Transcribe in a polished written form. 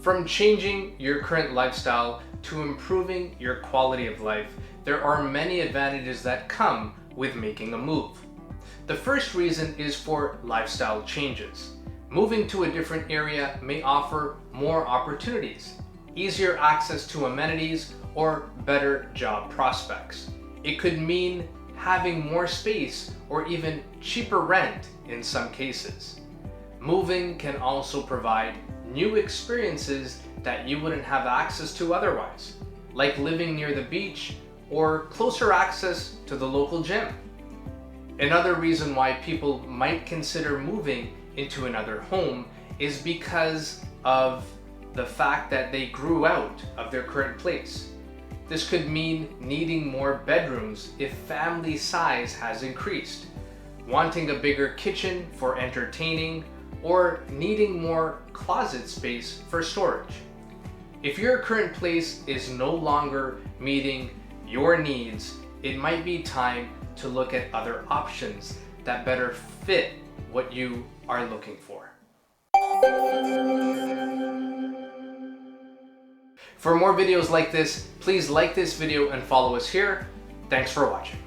From changing your current lifestyle to improving your quality of life, there are many advantages that come with making a move. The first reason is for lifestyle changes. Moving to a different area may offer more opportunities, easier access to amenities, or better job prospects. It could mean having more space or even cheaper rent in some cases. Moving can also provide new experiences that you wouldn't have access to otherwise, like living near the beach or closer access to the local gym. Another reason why people might consider moving into another home is because of the fact that they grew out of their current place. This could mean needing more bedrooms if family size has increased, wanting a bigger kitchen for entertaining, or needing more closet space for storage. If your current place is no longer meeting your needs, it might be time to look at other options that better fit what you are looking for. For more videos like this, please like this video and follow us here. Thanks for watching.